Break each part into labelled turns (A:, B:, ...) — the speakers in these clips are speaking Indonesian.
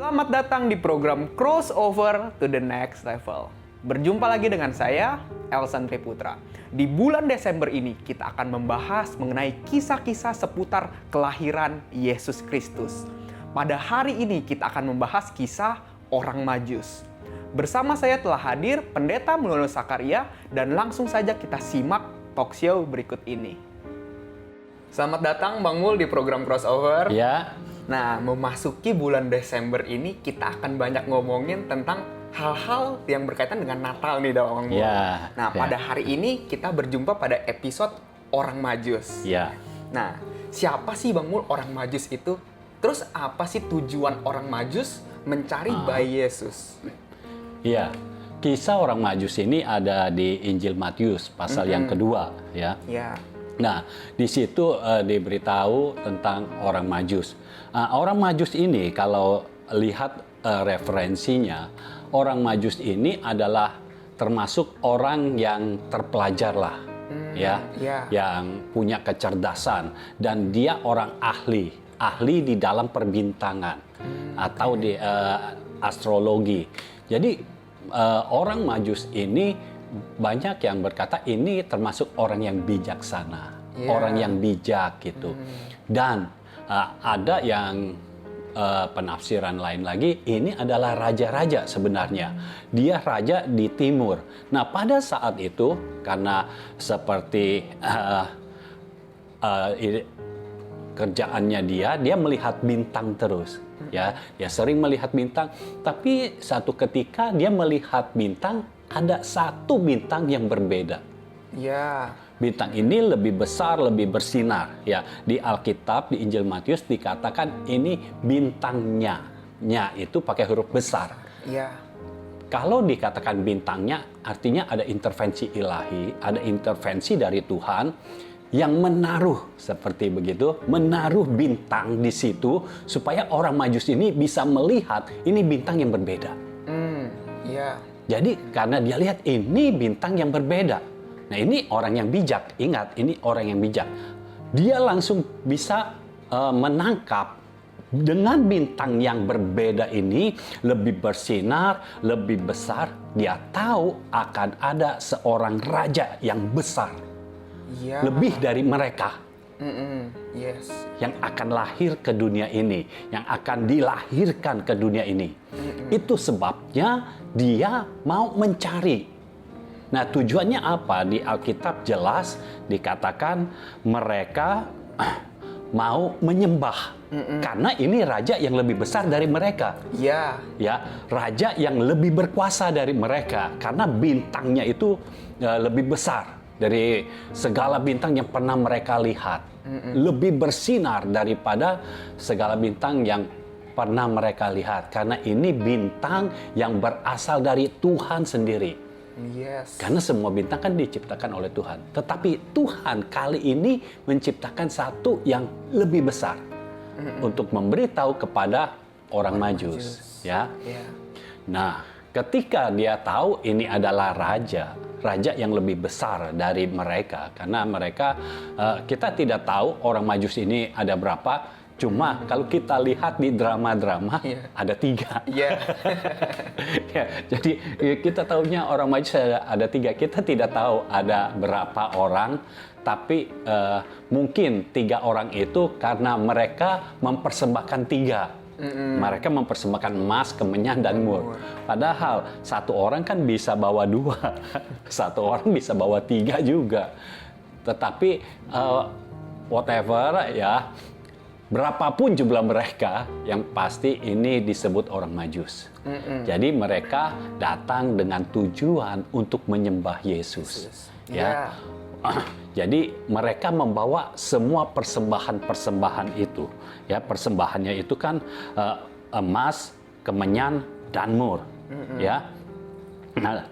A: Selamat datang di program Crossover to the Next Level. Berjumpa lagi dengan saya, Elsan Triputra. Di bulan Desember ini kita akan membahas mengenai kisah-kisah seputar kelahiran Yesus Kristus. Pada hari ini kita akan membahas kisah orang Majus. Bersama saya telah hadir Pendeta Mulyono Sakaria dan langsung saja kita simak talkshow berikut ini. Selamat datang Bang Mul di program Crossover.
B: Ya.
A: Nah, memasuki bulan Desember ini kita akan banyak ngomongin tentang hal-hal yang berkaitan dengan Natal nih Bang Mul.
B: Ya.
A: Nah, pada hari ini kita berjumpa pada episode Orang Majus.
B: Ya.
A: Nah, siapa sih Bang Mul orang Majus itu? Terus apa sih tujuan orang Majus mencari bayi Yesus?
B: Iya, kisah orang Majus ini ada di Injil Matius pasal yang kedua, ya.
A: Ya.
B: Nah, di situ diberitahu tentang orang Majus. Orang Majus ini kalau lihat referensinya, orang Majus ini adalah termasuk orang yang terpelajar lah, ya, yang punya kecerdasan dan dia orang ahli di dalam perbintangan atau di astrologi. Jadi orang Majus ini banyak yang berkata ini termasuk orang yang bijaksana, orang yang bijak gitu. Dan ada yang penafsiran lain lagi, ini adalah raja-raja sebenarnya. Dia raja di timur. Nah pada saat itu karena seperti kerjaannya dia melihat bintang terus. Ya, dia sering melihat bintang, tapi satu ketika dia melihat bintang, ada satu bintang yang berbeda.
A: Ya.
B: Bintang ini lebih besar, lebih bersinar. Ya, di Alkitab di Injil Matius dikatakan ini bintangnya. Nya itu pakai huruf besar.
A: Ya.
B: Kalau dikatakan bintangnya, artinya ada intervensi ilahi, ada intervensi dari Tuhan yang menaruh seperti begitu, menaruh bintang di situ supaya orang Majus ini bisa melihat ini bintang yang berbeda.
A: Ya.
B: Jadi karena dia lihat ini bintang yang berbeda. Nah ini orang yang bijak, ingat ini orang yang bijak. Dia langsung bisa menangkap dengan bintang yang berbeda ini lebih bersinar, lebih besar. Dia tahu akan ada seorang raja yang besar.
A: Ya.
B: Lebih dari mereka.
A: Yes.
B: Yang akan lahir ke dunia ini, yang akan dilahirkan ke dunia ini. Itu sebabnya dia mau mencari. Nah, tujuannya apa? Di Alkitab jelas dikatakan mereka mau menyembah. Karena ini raja yang lebih besar dari mereka.
A: Ya.
B: Ya, raja yang lebih berkuasa dari mereka karena bintangnya itu lebih besar dari segala bintang yang pernah mereka lihat. Lebih bersinar daripada segala bintang yang pernah mereka lihat. Karena ini bintang yang berasal dari Tuhan sendiri.
A: Yes.
B: Karena semua bintang kan diciptakan oleh Tuhan. Tetapi Tuhan kali ini menciptakan satu yang lebih besar. Untuk memberitahu kepada orang Majus. Ya. Nah, ketika dia tahu ini adalah raja yang lebih besar dari mereka, karena mereka kita tidak tahu orang Majus ini ada berapa. Cuma kalau kita lihat di drama-drama ada 3.
A: Ya.
B: Ya, jadi kita tahunya orang Majus ada 3. Kita tidak tahu ada berapa orang, tapi mungkin 3 orang itu karena mereka mempersembahkan 3. Mereka mempersembahkan emas, kemenyan, dan mur. Padahal satu orang kan bisa bawa 2, satu orang bisa bawa 3 juga. Tetapi whatever ya, berapapun jumlah mereka, yang pasti ini disebut orang Majus. Jadi mereka datang dengan tujuan untuk menyembah Yesus. Ya. Jadi mereka membawa semua persembahan itu. Ya, persembahannya itu kan emas, kemenyan, dan mur. Ya. Nah,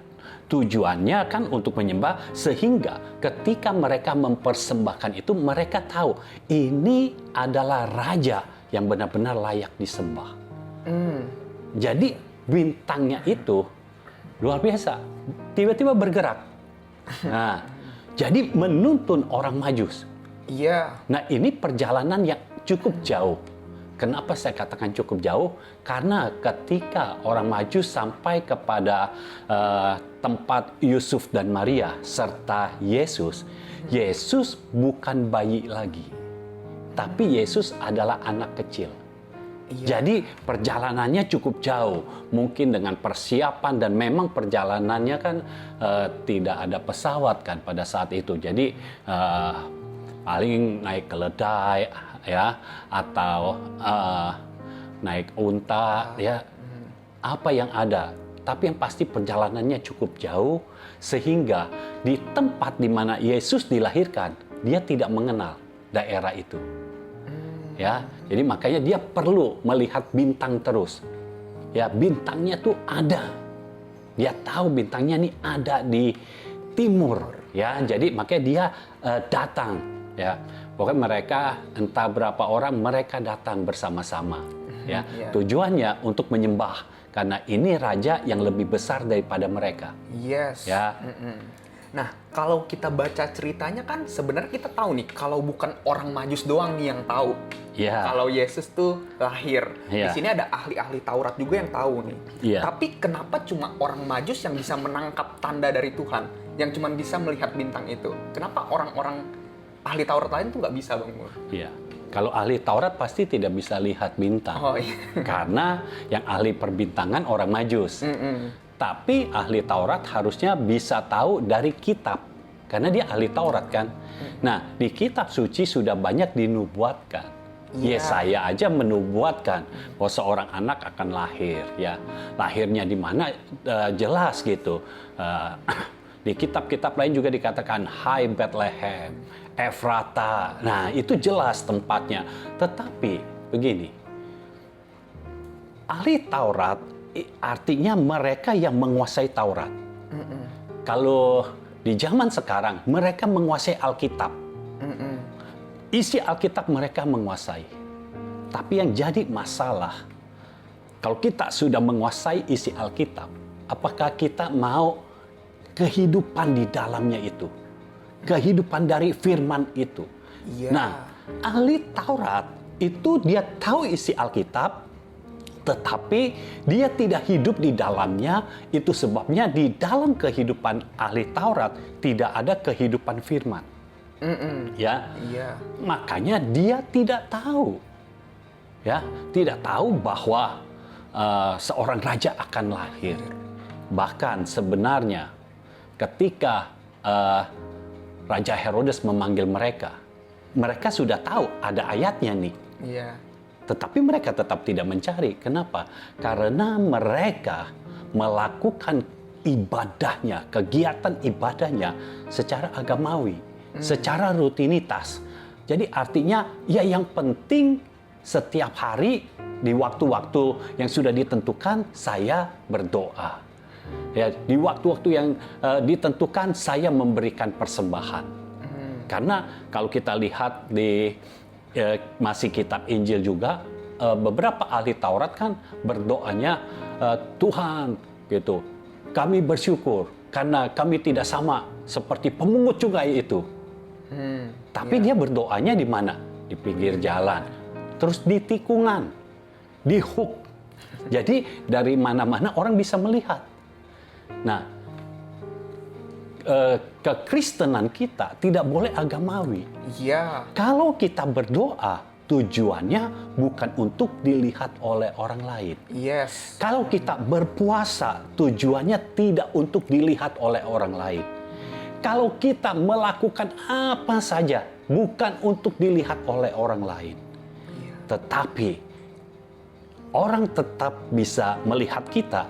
B: tujuannya kan untuk menyembah, sehingga ketika mereka mempersembahkan itu mereka tahu ini adalah raja yang benar-benar layak disembah. Jadi bintangnya itu luar biasa, tiba-tiba bergerak. Nah, jadi menuntun orang Majus.
A: Iya.
B: Nah ini perjalanan yang cukup jauh. Kenapa saya katakan cukup jauh? Karena ketika orang Majus sampai kepada tempat Yusuf dan Maria serta Yesus, Yesus bukan bayi lagi, tapi Yesus adalah anak kecil. Jadi perjalanannya cukup jauh, mungkin dengan persiapan, dan memang perjalanannya kan tidak ada pesawat kan pada saat itu. Jadi paling naik keledai ya, atau naik unta ya, apa yang ada. Tapi yang pasti perjalanannya cukup jauh, sehingga di tempat di mana Yesus dilahirkan, dia tidak mengenal daerah itu. Ya, jadi makanya dia perlu melihat bintang terus. Ya, bintangnya tuh ada. Dia tahu bintangnya nih ada di timur. Ya, jadi makanya dia datang. Ya, pokoknya mereka entah berapa orang mereka datang bersama-sama. Ya, tujuannya untuk menyembah karena ini raja yang lebih besar daripada mereka.
A: Yes.
B: Ya.
A: Nah, kalau kita baca ceritanya kan sebenarnya kita tahu nih kalau bukan orang Majus doang nih yang tahu. Kalau Yesus tuh lahir. Di sini ada ahli-ahli Taurat juga yang tahu nih. Tapi kenapa cuma orang Majus yang bisa menangkap tanda dari Tuhan, yang cuma bisa melihat bintang itu? Kenapa orang-orang ahli Taurat lain tuh nggak bisa, Bang Mur?
B: Iya. Kalau ahli Taurat pasti tidak bisa lihat bintang. Karena yang ahli perbintangan orang Majus. Tapi ahli Taurat harusnya bisa tahu dari kitab. Karena dia ahli Taurat kan. Nah, di kitab suci sudah banyak dinubuatkan. Yesaya aja menubuatkan bahwa seorang anak akan lahir. Ya, lahirnya di mana jelas gitu. Di kitab-kitab lain juga dikatakan Hai Bethlehem, Efrata. Nah, itu jelas tempatnya. Tetapi begini, ahli Taurat artinya mereka yang menguasai Taurat. Kalau di zaman sekarang mereka menguasai Alkitab. Isi Alkitab mereka menguasai. Tapi yang jadi masalah, kalau kita sudah menguasai isi Alkitab, apakah kita mau kehidupan di dalamnya itu? Kehidupan dari firman itu. Nah, ahli Taurat itu dia tahu isi Alkitab, tetapi dia tidak hidup di dalamnya. Itu sebabnya di dalam kehidupan ahli Taurat tidak ada kehidupan firman. Makanya dia tidak tahu, ya, tidak tahu bahwa seorang raja akan lahir. Bahkan sebenarnya ketika Raja Herodes memanggil mereka, mereka sudah tahu ada ayatnya nih. Tetapi mereka tetap tidak mencari. Kenapa? Karena mereka melakukan ibadahnya, kegiatan ibadahnya secara agamawi. Secara rutinitas. Jadi artinya ya yang penting setiap hari di waktu-waktu yang sudah ditentukan saya berdoa. Ya, di waktu-waktu yang ditentukan saya memberikan persembahan. Karena kalau kita lihat di masih kitab Injil juga, beberapa ahli Taurat kan berdoanya, Tuhan gitu, kami bersyukur karena kami tidak sama seperti pemungut cukai itu. Tapi dia berdoanya di mana? Di pinggir jalan, terus di tikungan, di hook. Jadi dari mana-mana orang bisa melihat. Nah, kekristenan kita tidak boleh agamawi. Kalau kita berdoa, tujuannya bukan untuk dilihat oleh orang lain. Kalau kita berpuasa, tujuannya tidak untuk dilihat oleh orang lain. Kalau kita melakukan apa saja, bukan untuk dilihat oleh orang lain. Tetapi, orang tetap bisa melihat kita.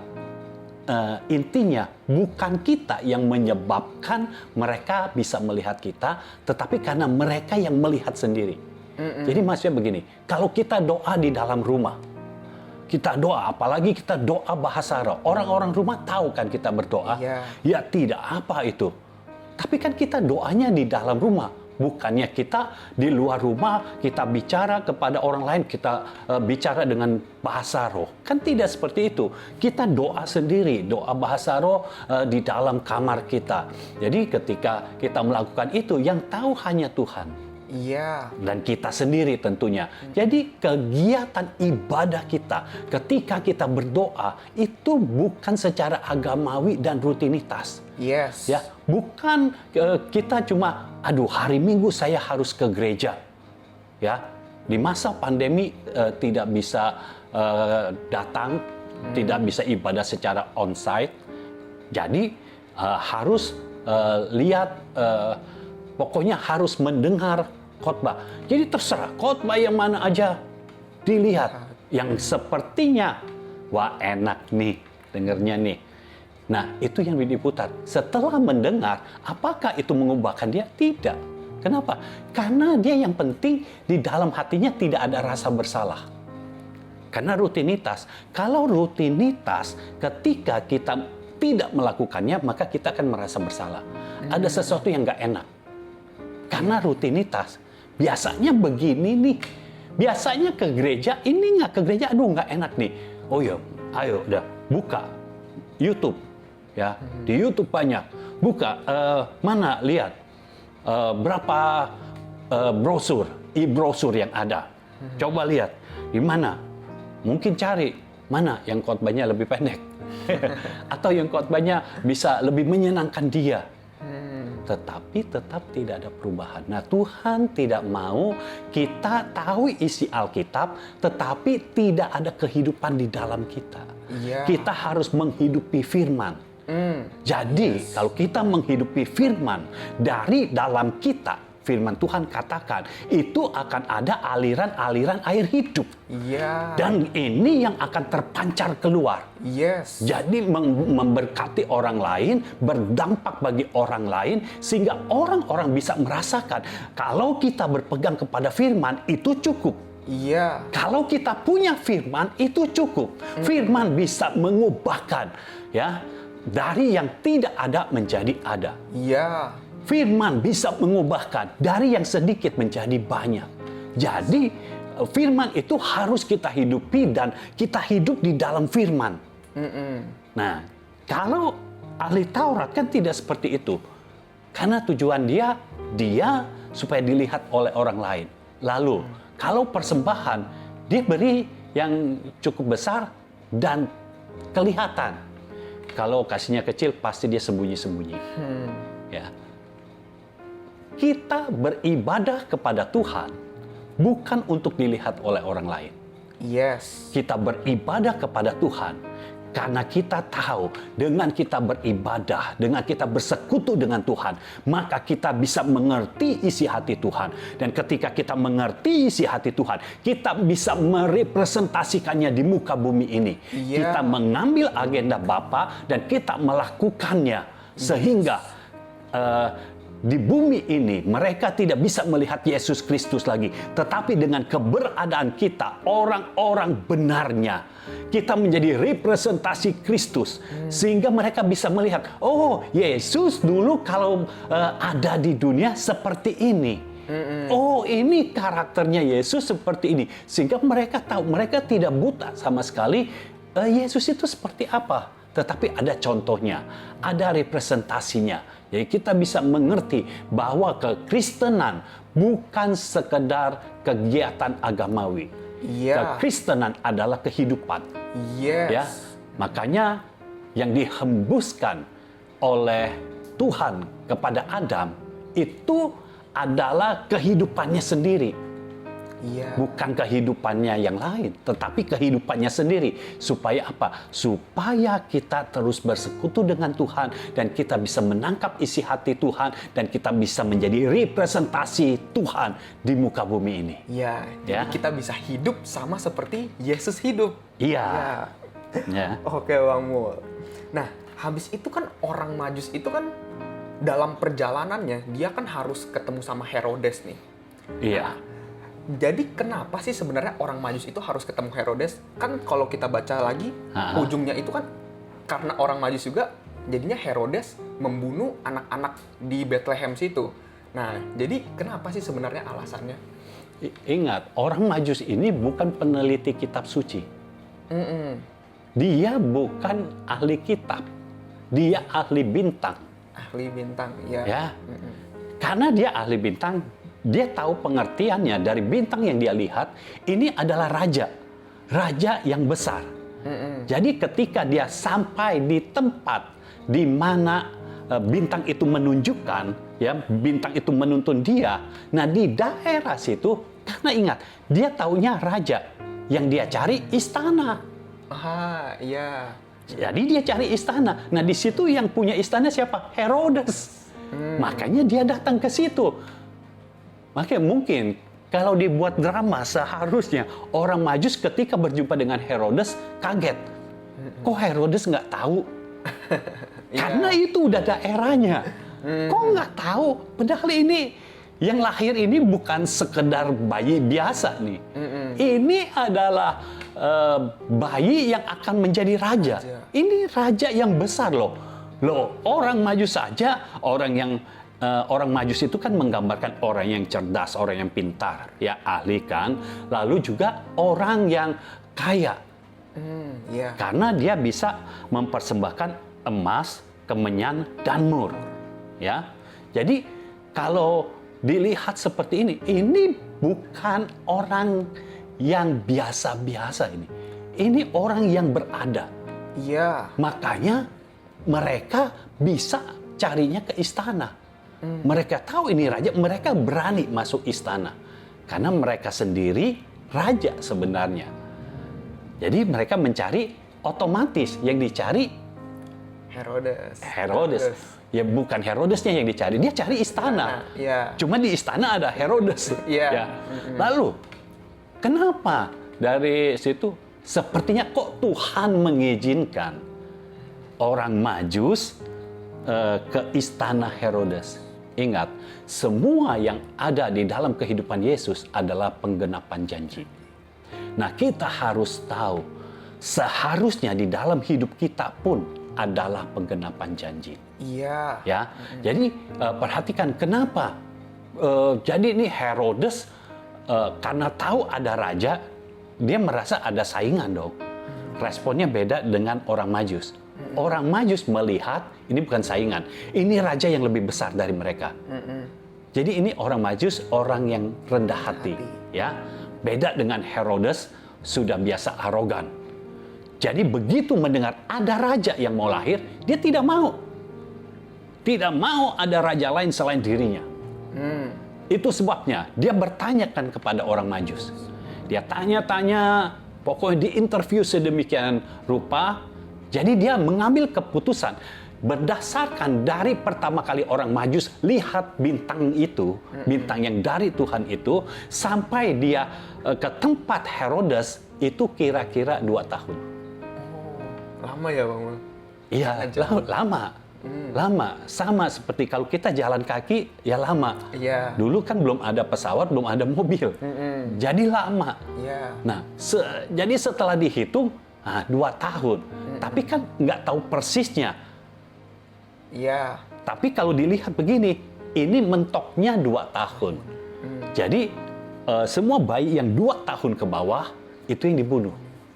B: Intinya, bukan kita yang menyebabkan mereka bisa melihat kita, tetapi karena mereka yang melihat sendiri. Jadi maksudnya begini, kalau kita doa di dalam rumah, kita doa, apalagi kita doa bahasa roh, orang-orang rumah tahu kan kita berdoa? Ya tidak, apa itu? Tapi kan kita doanya di dalam rumah. Bukannya kita di luar rumah, kita bicara kepada orang lain, kita bicara dengan bahasa roh. Kan tidak seperti itu. Kita doa sendiri, doa bahasa roh di dalam kamar kita. Jadi ketika kita melakukan itu, yang tahu hanya Tuhan.
A: Iya.
B: Dan kita sendiri tentunya. Jadi kegiatan ibadah kita ketika kita berdoa itu bukan secara agamawi dan rutinitas.
A: Yes.
B: Ya, bukan kita cuma hari Minggu saya harus ke gereja. Ya, di masa pandemi tidak bisa datang, tidak bisa ibadah secara onsite. Jadi harus lihat, pokoknya harus mendengar khotbah. Jadi terserah khotbah yang mana aja dilihat, yang sepertinya wah enak nih dengernya nih. Nah, itu yang diputar. Setelah mendengar, apakah itu mengubahkan dia? Tidak. Kenapa? Karena dia yang penting di dalam hatinya tidak ada rasa bersalah. Karena rutinitas. Kalau rutinitas, ketika kita tidak melakukannya, maka kita akan merasa bersalah. Ada sesuatu yang nggak enak. Karena rutinitas. Biasanya begini nih. Biasanya ke gereja, ini nggak ke gereja, aduh nggak enak nih. Oh ya, ayo udah buka YouTube. Ya, di YouTube banyak. Buka, mana lihat berapa brosur, e-brosur yang ada. Coba lihat di mana. Mungkin cari mana yang khotbahnya lebih pendek. Atau yang khotbahnya bisa lebih menyenangkan dia. Tetapi tetap tidak ada perubahan. Nah, Tuhan tidak mau kita tahu isi Alkitab, tetapi tidak ada kehidupan di dalam kita.
A: Iya.
B: Kita harus menghidupi firman. Jadi, kalau kita menghidupi firman, dari dalam kita, firman Tuhan katakan, itu akan ada aliran-aliran air hidup.
A: Iya.
B: Dan ini yang akan terpancar keluar.
A: Yes.
B: Jadi memberkati orang lain, berdampak bagi orang lain, sehingga orang-orang bisa merasakan kalau kita berpegang kepada firman itu cukup.
A: Iya.
B: Kalau kita punya firman itu cukup. Firman bisa mengubahkan, ya, dari yang tidak ada menjadi ada.
A: Iya.
B: Firman bisa mengubahkan dari yang sedikit menjadi banyak. Jadi firman itu harus kita hidupi dan kita hidup di dalam firman. Nah, kalau ahli Taurat kan tidak seperti itu. Karena tujuan dia supaya dilihat oleh orang lain. Lalu, kalau persembahan, dia beri yang cukup besar dan kelihatan. Kalau kasihnya kecil, pasti dia sembunyi-sembunyi. Ya. Kita beribadah kepada Tuhan bukan untuk dilihat oleh orang lain.
A: Yes.
B: Kita beribadah kepada Tuhan karena kita tahu dengan kita beribadah, dengan kita bersekutu dengan Tuhan, maka kita bisa mengerti isi hati Tuhan. Dan ketika kita mengerti isi hati Tuhan, kita bisa merepresentasikannya di muka bumi ini.
A: Yeah.
B: Kita mengambil agenda Bapa dan kita melakukannya sehingga di bumi ini mereka tidak bisa melihat Yesus Kristus lagi, tetapi dengan keberadaan kita, orang-orang benarnya, kita menjadi representasi Kristus, sehingga mereka bisa melihat, oh, Yesus dulu kalau ada di dunia seperti ini. Oh, ini karakternya Yesus seperti ini, sehingga mereka tahu, mereka tidak buta sama sekali. Yesus itu seperti apa? Tetapi ada contohnya, ada representasinya. Jadi kita bisa mengerti bahwa kekristenan bukan sekedar kegiatan agamawi.
A: Iya.
B: Kekristenan adalah kehidupan.
A: Yes.
B: Ya, makanya yang dihembuskan oleh Tuhan kepada Adam itu adalah kehidupannya sendiri.
A: Iya.
B: Bukan kehidupannya yang lain, tetapi kehidupannya sendiri. Supaya apa? Supaya kita terus bersekutu dengan Tuhan dan kita bisa menangkap isi hati Tuhan dan kita bisa menjadi representasi Tuhan di muka bumi ini.
A: Iya.
B: Ya.
A: Jadi kita bisa hidup sama seperti Yesus hidup.
B: Iya. Ya.
A: Oke, Bang Mul. Nah, habis itu kan orang Majus itu kan dalam perjalanannya dia kan harus ketemu sama Herodes nih.
B: Iya.
A: Jadi kenapa sih sebenarnya orang Majus itu harus ketemu Herodes? Kan kalau kita baca lagi, ujungnya itu kan karena orang Majus juga, jadinya Herodes membunuh anak-anak di Bethlehem situ. Nah, jadi kenapa sih sebenarnya alasannya?
B: Ingat, orang Majus ini bukan peneliti kitab suci. Dia bukan ahli kitab. Dia ahli bintang.
A: Ahli bintang, ya.
B: Ya. Karena dia ahli bintang, dia tahu pengertiannya dari bintang yang dia lihat, ini adalah raja yang besar. Jadi ketika dia sampai di tempat di mana bintang itu menunjukkan, ya, bintang itu menuntun dia. Nah, di daerah situ, karena ingat, dia taunya raja, yang dia cari istana.
A: Iya.
B: Jadi dia cari istana. Nah, di situ yang punya istana siapa? Herodes. Makanya dia datang ke situ. Makanya mungkin kalau dibuat drama, seharusnya orang Majus ketika berjumpa dengan Herodes kaget. Kok Herodes nggak tahu? Karena itu udah daerahnya. Kok nggak tahu? Padahal ini yang lahir ini bukan sekedar bayi biasa nih. Ini adalah bayi yang akan menjadi raja. Ini raja yang besar loh. Orang Majus saja, orang Majus itu kan menggambarkan orang yang cerdas, orang yang pintar, ya, ahli kan. Lalu juga orang yang kaya. Karena dia bisa mempersembahkan emas, kemenyan, dan mur. Ya. Jadi kalau dilihat seperti ini bukan orang yang biasa-biasa ini. Ini orang yang berada.
A: Iya.
B: Makanya mereka bisa carinya ke istana. Mereka tahu ini raja, mereka berani masuk istana. Karena mereka sendiri raja sebenarnya. Jadi mereka mencari, otomatis yang dicari Herodes. Ya bukan Herodesnya yang dicari, dia cari istana.
A: Iya.
B: Cuma di istana ada Herodes.
A: Iya.
B: Ya. Lalu, kenapa dari situ sepertinya kok Tuhan mengizinkan orang Majus ke istana Herodes? Ingat, semua yang ada di dalam kehidupan Yesus adalah penggenapan janji. Nah, kita harus tahu, seharusnya di dalam hidup kita pun adalah penggenapan janji.
A: Iya.
B: Ya, jadi perhatikan kenapa. Jadi ini Herodes karena tahu ada raja, dia merasa ada saingan dong. Responnya beda dengan orang Majus. Orang Majus melihat ini bukan saingan, ini raja yang lebih besar dari mereka. Jadi ini orang Majus, orang yang rendah hati, ya. Beda dengan Herodes, sudah biasa arogan. Jadi begitu mendengar ada raja yang mau lahir, dia tidak mau. Tidak mau ada raja lain selain dirinya. Itu sebabnya dia bertanyakan kepada orang Majus. Dia tanya-tanya, pokoknya diinterview sedemikian rupa. Jadi dia mengambil keputusan berdasarkan dari pertama kali orang Majus lihat bintang itu, bintang yang dari Tuhan itu, sampai dia ke tempat Herodes itu kira-kira 2 tahun.
A: Lama ya Bang?
B: Iya, lama. Lama. Sama seperti kalau kita jalan kaki, ya lama.
A: Iya.
B: Dulu kan belum ada pesawat, belum ada mobil. Jadi lama.
A: Iya.
B: Nah, jadi setelah dihitung, 2 tahun. Tapi kan nggak tahu persisnya.
A: Iya.
B: Tapi kalau dilihat begini, ini mentoknya 2 tahun. Jadi, semua bayi yang 2 tahun ke bawah, itu yang dibunuh.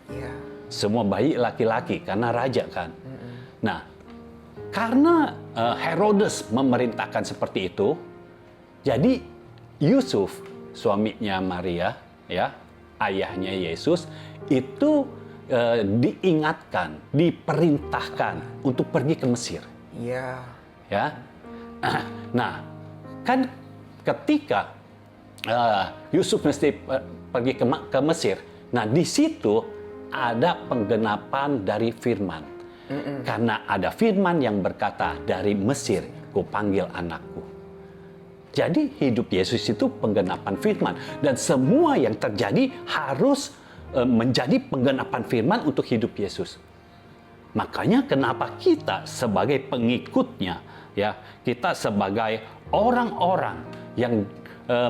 A: Iya.
B: Semua bayi laki-laki, karena raja kan. Nah, karena Herodes memerintahkan seperti itu, jadi Yusuf, suaminya Maria, ya, ayahnya Yesus, itu diingatkan, diperintahkan untuk pergi ke Mesir.
A: Iya.
B: Ya. Nah, kan ketika Yusuf mesti pergi ke Mesir, nah di situ ada penggenapan dari firman. Karena ada firman yang berkata, dari Mesir kupanggil anakku. Jadi hidup Yesus itu penggenapan firman. Dan semua yang terjadi harus menjadi penggenapan firman untuk hidup Yesus. Makanya kenapa kita sebagai pengikutnya, ya, kita sebagai orang-orang yang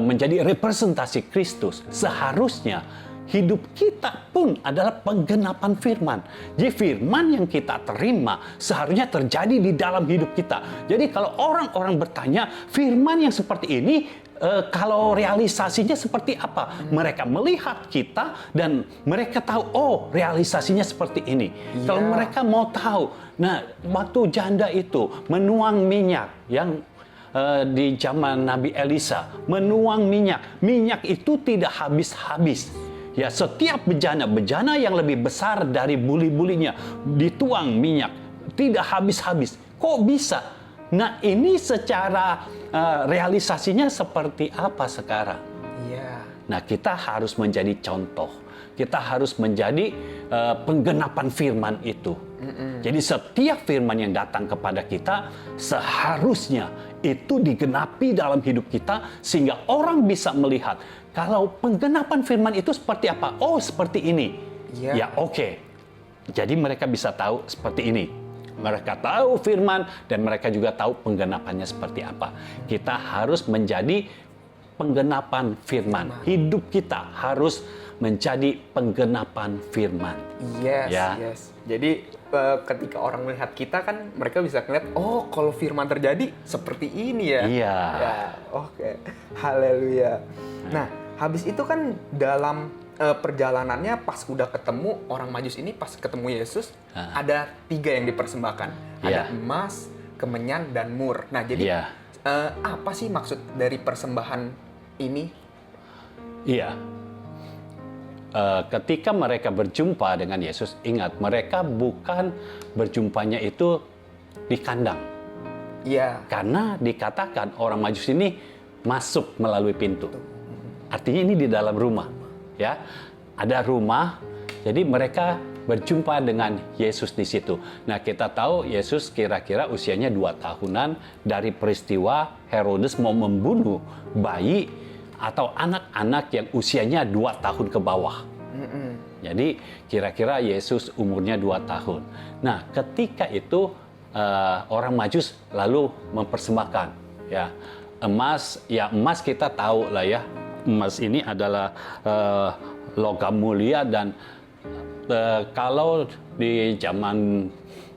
B: menjadi representasi Kristus, seharusnya hidup kita pun adalah penggenapan firman. Jadi firman yang kita terima seharusnya terjadi di dalam hidup kita. Jadi kalau orang-orang bertanya, firman yang seperti ini, kalau realisasinya seperti apa? Mereka melihat kita dan mereka tahu, oh realisasinya seperti ini.
A: Iya.
B: Kalau mereka mau tahu, nah waktu janda itu menuang minyak yang di zaman Nabi Elisa menuang minyak. Minyak itu tidak habis-habis. Ya, setiap bejana yang lebih besar dari buli-bulinya dituang minyak, tidak habis-habis. Kok bisa? Nah, ini secara realisasinya seperti apa sekarang?
A: Iya.
B: Nah, kita harus menjadi contoh. Kita harus menjadi penggenapan firman itu. Jadi setiap firman yang datang kepada kita seharusnya itu digenapi dalam hidup kita sehingga orang bisa melihat kalau penggenapan firman itu seperti apa. Oh, seperti ini.
A: Iya.
B: Ya, oke. Jadi mereka bisa tahu seperti ini. Mereka tahu firman dan mereka juga tahu penggenapannya seperti apa. Kita harus menjadi penggenapan firman. Hidup kita harus menjadi penggenapan firman.
A: Yes,
B: Ya.
A: yes. Jadi ketika orang melihat kita kan mereka bisa ngeliat, oh kalau firman terjadi seperti ini ya.
B: Iya.
A: Ya, oke. Haleluya. Nah, habis itu kan dalam perjalanannya pas udah ketemu orang Majus ini, pas ketemu Yesus, ada 3 yang dipersembahkan. Ada
B: Iya.
A: emas, kemenyan, dan mur. Nah, jadi
B: Iya.
A: apa sih maksud dari persembahan ini?
B: Iya. Ketika mereka berjumpa dengan Yesus, ingat mereka bukan berjumpanya itu di kandang.
A: Iya.
B: Karena dikatakan orang Majus ini masuk melalui pintu. Artinya ini di dalam rumah, ya. Ada rumah, jadi mereka berjumpa dengan Yesus di situ. Nah, kita tahu Yesus kira-kira usianya 2 tahunan dari peristiwa Herodes mau membunuh bayi atau anak-anak yang usianya 2 tahun ke bawah. Jadi kira-kira Yesus umurnya 2 tahun. Nah, ketika itu orang Majus lalu mempersembahkan ya emas kita tahu lah ya, emas ini adalah logam mulia dan kalau di zaman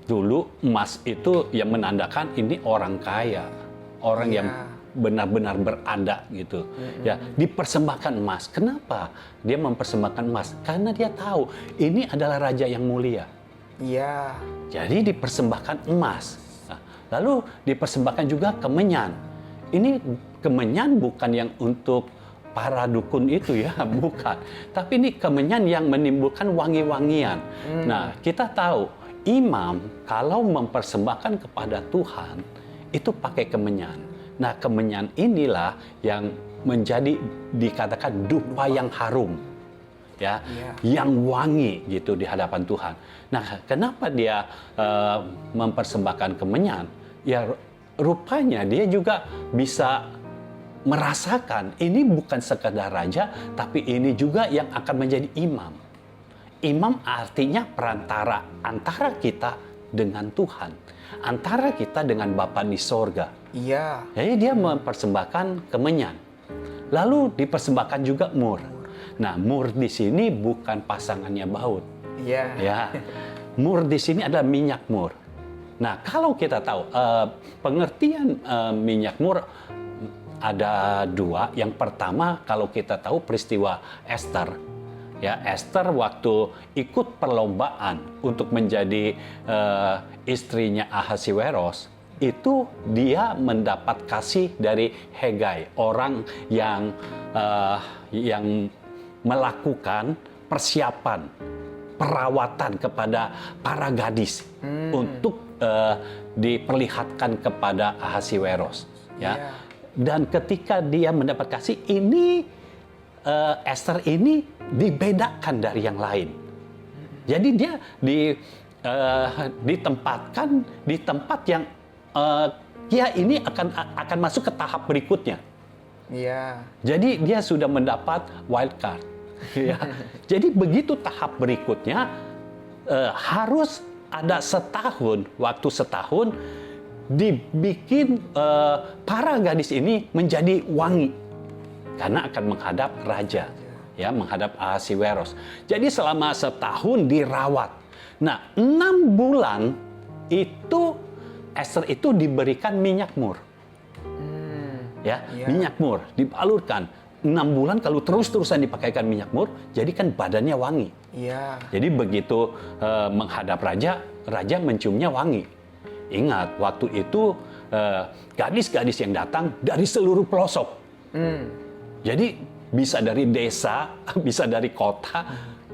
B: dulu emas itu yang menandakan ini orang kaya, orang yang benar-benar berada gitu. Ya, dipersembahkan emas. Kenapa dia mempersembahkan emas? Karena dia tahu ini adalah raja yang mulia.
A: Iya.
B: Jadi dipersembahkan emas. Nah, lalu dipersembahkan juga kemenyan. Ini kemenyan bukan yang untuk para dukun itu ya, bukan. Tapi ini kemenyan yang menimbulkan wangi-wangian. Nah, kita tahu imam kalau mempersembahkan kepada Tuhan itu pakai kemenyan. Nah, kemenyan inilah yang menjadi dikatakan dupa yang harum. Ya, yang wangi gitu di hadapan Tuhan. Nah, kenapa dia mempersembahkan kemenyan? Ya, rupanya dia juga bisa merasakan ini bukan sekadar raja, tapi ini juga yang akan menjadi imam. Imam artinya perantara antara kita dengan Tuhan, antara kita dengan Bapa di sorga.
A: Iya.
B: Jadi dia mempersembahkan kemenyan. Lalu dipersembahkan juga mur. Nah, mur di sini bukan pasangannya baut.
A: Iya.
B: Ya, mur di sini adalah minyak mur. Nah, kalau kita tahu pengertian minyak mur ada 2. Yang pertama, kalau kita tahu peristiwa Esther. Ya, Esther waktu ikut perlombaan untuk menjadi istrinya Ahasiweros, itu dia mendapat kasih dari Hegai, orang yang melakukan persiapan perawatan kepada para gadis untuk diperlihatkan kepada Ahasiweros. Ya, dan ketika dia mendapat kasih ini, Esther ini dibedakan dari yang lain. Jadi dia ditempatkan di tempat yang dia ini akan masuk ke tahap berikutnya.
A: Iya.
B: Jadi dia sudah mendapat wild card. Ya. Jadi begitu tahap berikutnya harus ada waktu setahun dibikin para gadis ini menjadi wangi karena akan menghadap raja, ya, menghadap Ahasiweros. Jadi selama setahun dirawat. Nah, 6 bulan itu Esther itu diberikan minyak mur. Minyak mur dibalurkan 6 bulan. Kalau terus-terusan dipakaikan minyak mur, jadi kan badannya wangi.
A: Iya.
B: Jadi begitu menghadap raja, raja menciumnya wangi. Ingat, waktu itu gadis-gadis yang datang dari seluruh pelosok. Jadi bisa dari desa, bisa dari kota,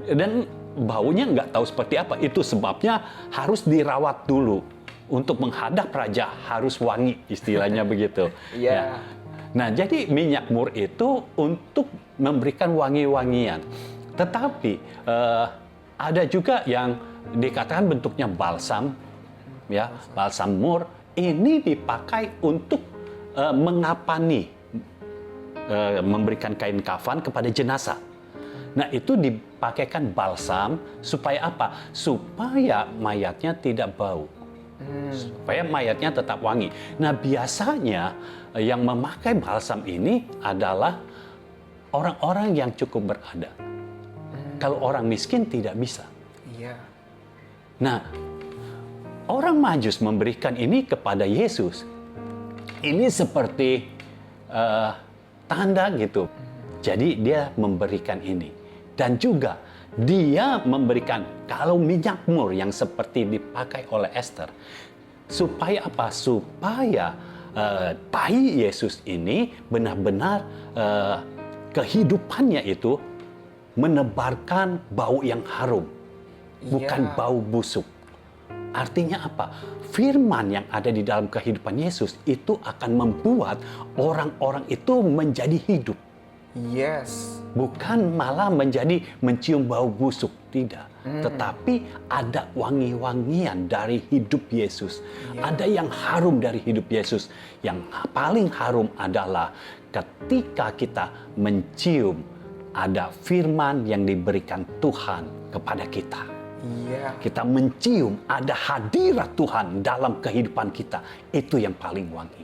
B: dan baunya nggak tahu seperti apa. Itu sebabnya harus dirawat dulu. Untuk menghadap raja harus wangi, istilahnya begitu.
A: Iya.
B: Ya. Nah, jadi minyak mur itu untuk memberikan wangi-wangian. Tetapi ada juga yang dikatakan bentuknya balsam, ya, balsam mur. Ini dipakai untuk mengapani, memberikan kain kafan kepada jenazah. Nah, itu dipakaikan balsam supaya apa? Supaya mayatnya tidak bau. Supaya mayatnya tetap wangi. Nah, biasanya yang memakai balsam ini adalah orang-orang yang cukup berada. Kalau orang miskin tidak bisa.
A: Iya.
B: Nah, orang Majus memberikan ini kepada Yesus. Ini seperti tanda gitu. Jadi dia memberikan ini. Dan juga dia memberikan kalau minyak mur yang seperti dipakai oleh Esther. Supaya apa? Supaya bayi Yesus ini benar-benar kehidupannya itu menebarkan bau yang harum. Bukan bau busuk. Artinya apa? Firman yang ada di dalam kehidupan Yesus itu akan membuat orang-orang itu menjadi hidup.
A: Yes.
B: Bukan malah menjadi mencium bau busuk, tidak. Tetapi ada wangi-wangian dari hidup Yesus. Ada yang harum dari hidup Yesus. Yang paling harum adalah ketika kita mencium ada firman yang diberikan Tuhan kepada kita.
A: Iya.
B: Kita mencium ada hadirat Tuhan dalam kehidupan kita. Itu yang paling wangi.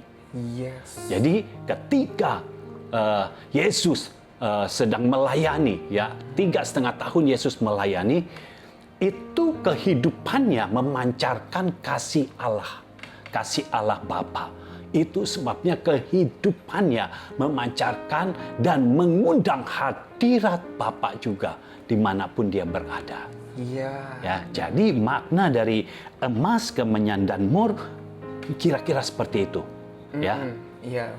A: Yes.
B: Jadi ketika Yesus sedang melayani, ya 3,5 tahun Yesus melayani, itu kehidupannya memancarkan kasih Allah Bapa. Itu sebabnya kehidupannya memancarkan dan mengundang hadirat Bapa juga dimanapun dia berada.
A: Iya.
B: Ya, jadi makna dari emas, kemenyan dan mur kira-kira seperti itu. Ya.
A: Iya.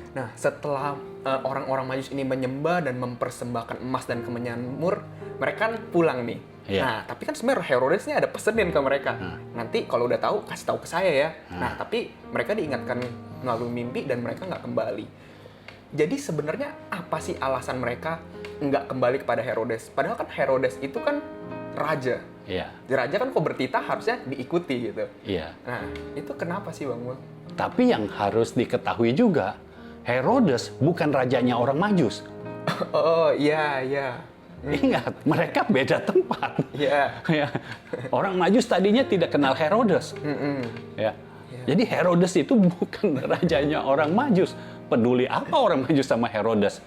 A: Nah, setelah orang-orang Majus ini menyembah dan mempersembahkan emas dan kemenyan mur, mereka kan pulang nih.
B: Iya.
A: Nah, tapi kan sebenarnya Herodes ini ada pesenin ke mereka. Nanti kalau udah tahu, kasih tahu ke saya ya. Nah, tapi mereka diingatkan melalui mimpi dan mereka nggak kembali. Jadi sebenarnya apa sih alasan mereka nggak kembali kepada Herodes? Padahal kan Herodes itu kan raja.
B: Iya.
A: Raja kan kok bertitah harusnya diikuti gitu.
B: Iya.
A: Nah, itu kenapa sih Bang Mul?
B: Tapi yang harus diketahui juga, Herodes bukan rajanya orang Majus.
A: Oh, iya, iya.
B: Ingat, mereka beda tempat.
A: Iya.
B: Ya. Orang Majus tadinya tidak kenal Herodes. Ya. Jadi Herodes itu bukan rajanya orang Majus. Peduli apa orang Majus sama Herodes?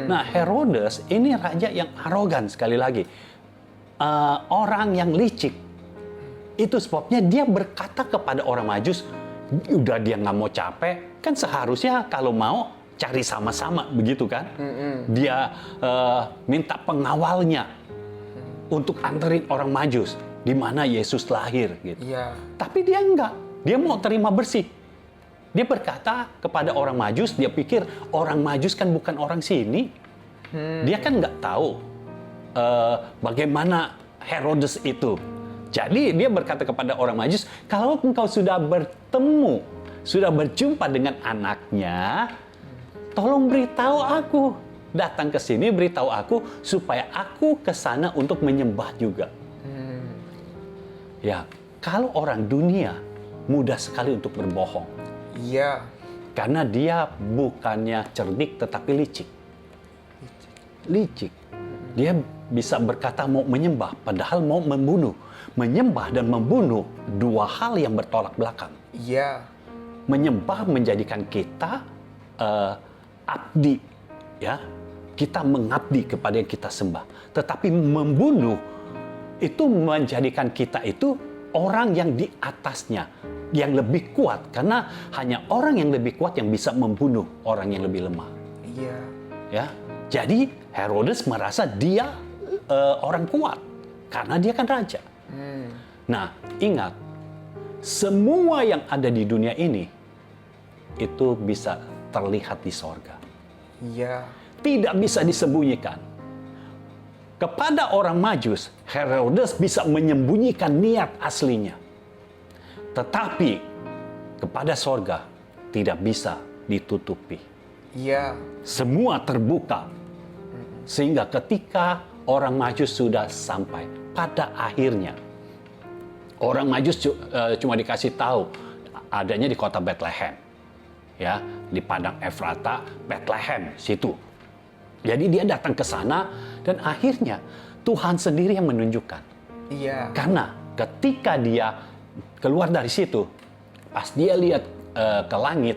B: Nah, Herodes ini raja yang arogan sekali lagi. Orang yang licik. Itu sebabnya dia berkata kepada orang Majus, udah dia nggak mau capek, kan seharusnya kalau mau cari sama-sama, begitu kan? Dia minta pengawalnya untuk anterin orang Majus di mana Yesus lahir, gitu.
A: Iya.
B: Tapi dia enggak, dia mau terima bersih. Dia berkata kepada orang Majus, dia pikir orang Majus kan bukan orang sini. Dia kan nggak tahu bagaimana Herodes itu. Jadi dia berkata kepada orang Majus, kalau engkau sudah bertemu, sudah berjumpa dengan anaknya, tolong beritahu aku. Datang ke sini, beritahu aku, supaya aku ke sana untuk menyembah juga. Ya, kalau orang dunia mudah sekali untuk berbohong.
A: Iya.
B: Karena dia bukannya cerdik, tetapi licik. Licik. Dia bisa berkata mau menyembah, padahal mau membunuh. Menyembah dan membunuh dua hal yang bertolak belakang.
A: Iya.
B: Menyembah menjadikan kita abdi, ya, kita mengabdi kepada yang kita sembah. Tetapi membunuh itu menjadikan kita itu orang yang di atasnya, yang lebih kuat, karena hanya orang yang lebih kuat yang bisa membunuh orang yang lebih lemah.
A: Iya.
B: Ya, jadi Herodes merasa dia orang kuat karena dia kan raja. Nah, ingat, semua yang ada di dunia ini itu bisa terlihat di sorga.
A: Iya.
B: Tidak bisa disembunyikan. Kepada orang Majus, Herodes bisa menyembunyikan niat aslinya. Tetapi kepada sorga tidak bisa ditutupi.
A: Iya.
B: Semua terbuka. Sehingga ketika orang Majus sudah sampai, pada akhirnya orang Majus cuma dikasih tahu adanya di kota Bethlehem. Ya, di padang Efrata, Bethlehem, situ. Jadi dia datang ke sana dan akhirnya Tuhan sendiri yang menunjukkan.
A: Iya.
B: Karena ketika dia keluar dari situ, pas dia lihat ke langit,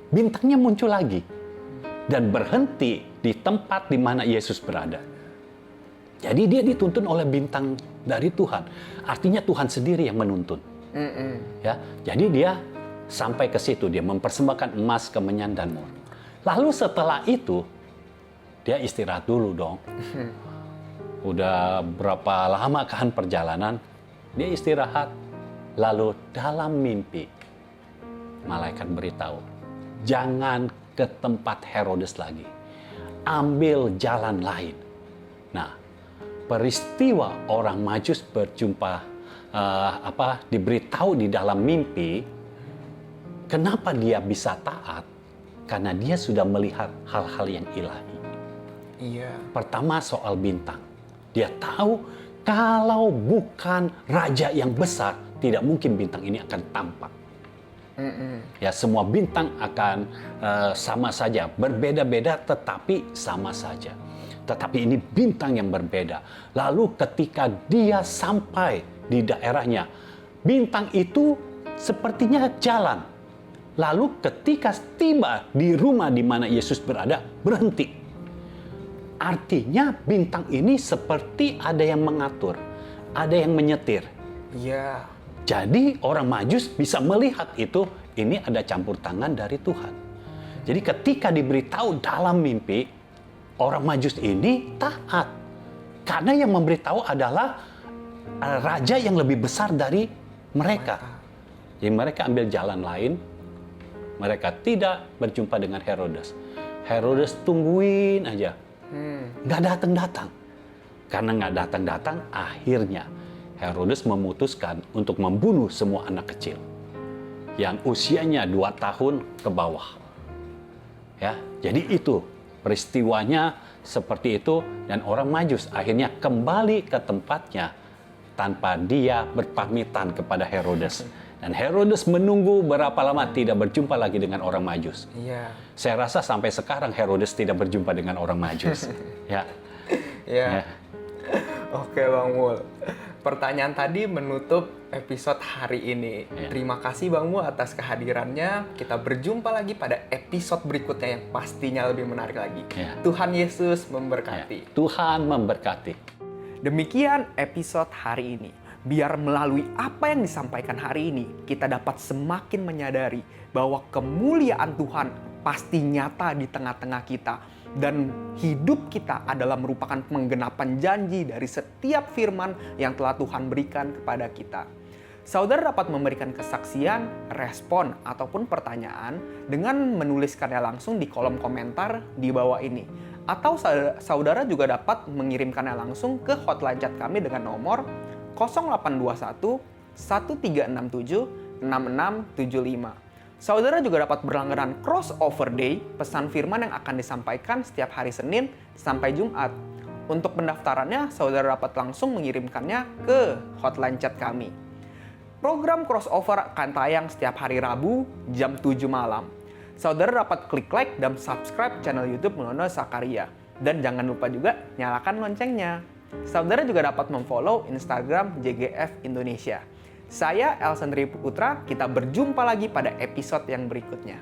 B: bintangnya muncul lagi dan berhenti di tempat di mana Yesus berada. Jadi dia dituntun oleh bintang dari Tuhan. Artinya Tuhan sendiri yang menuntun. Ya, jadi dia sampai ke situ, dia mempersembahkan emas, kemenyan dan mur. Lalu setelah itu dia istirahat dulu dong. Udah berapa lama kan perjalanan, dia istirahat. Lalu dalam mimpi, malaikat beritahu, jangan ke tempat Herodes lagi. Ambil jalan lain. Nah, peristiwa orang Majus berjumpa, diberitahu di dalam mimpi, kenapa dia bisa taat? Karena dia sudah melihat hal-hal yang ilahi.
A: Iya.
B: Pertama soal bintang. Dia tahu kalau bukan raja yang besar, tidak mungkin bintang ini akan tampak. Ya, semua bintang akan sama saja, berbeda-beda tetapi sama saja. Tetapi ini bintang yang berbeda. Lalu ketika dia sampai di daerahnya, bintang itu sepertinya jalan. Lalu ketika tiba di rumah di mana Yesus berada, berhenti. Artinya bintang ini seperti ada yang mengatur, ada yang menyetir.
A: Iya.
B: Jadi orang Majus bisa melihat itu, ini ada campur tangan dari Tuhan. Jadi ketika diberitahu dalam mimpi, orang Majus ini taat. Karena yang memberitahu adalah raja yang lebih besar dari mereka. Jadi mereka ambil jalan lain, mereka tidak berjumpa dengan Herodes. Herodes tungguin aja. Nggak datang-datang. Karena nggak datang-datang, akhirnya Herodes memutuskan untuk membunuh semua anak kecil yang usianya 2 tahun ke bawah. Ya, jadi itu peristiwanya seperti itu, dan orang Majus akhirnya kembali ke tempatnya tanpa dia berpamitan kepada Herodes. Dan Herodes menunggu berapa lama tidak berjumpa lagi dengan orang Majus.
A: Iya.
B: Saya rasa sampai sekarang Herodes tidak berjumpa dengan orang Majus. Ya.
A: Iya.
B: Ya.
A: Oke Bang Mul. Pertanyaan tadi menutup episode hari ini.
B: Ya.
A: Terima kasih Bang Mul atas kehadirannya. Kita berjumpa lagi pada episode berikutnya yang pastinya lebih menarik lagi.
B: Ya.
A: Tuhan Yesus
B: Ya.
A: memberkati.
B: Tuhan memberkati.
A: Demikian episode hari ini. Biar melalui apa yang disampaikan hari ini, kita dapat semakin menyadari bahwa kemuliaan Tuhan pasti nyata di tengah-tengah kita. Dan hidup kita adalah merupakan penggenapan janji dari setiap firman yang telah Tuhan berikan kepada kita. Saudara dapat memberikan kesaksian, respon, ataupun pertanyaan dengan menuliskannya langsung di kolom komentar di bawah ini. Atau saudara juga dapat mengirimkannya langsung ke hotline chat kami dengan nomor 0821 1367 6675. Saudara juga dapat berlangganan Crossover Day, pesan firman yang akan disampaikan setiap hari Senin sampai Jumat. Untuk pendaftarannya, saudara dapat langsung mengirimkannya ke hotline chat kami. Program Crossover akan tayang setiap hari Rabu jam 7 malam. Saudara dapat klik like dan subscribe channel YouTube Nono Sakaria. Dan jangan lupa juga nyalakan loncengnya. Saudara juga dapat memfollow Instagram JGF Indonesia. Saya Elson Putra, kita berjumpa lagi pada episode yang berikutnya.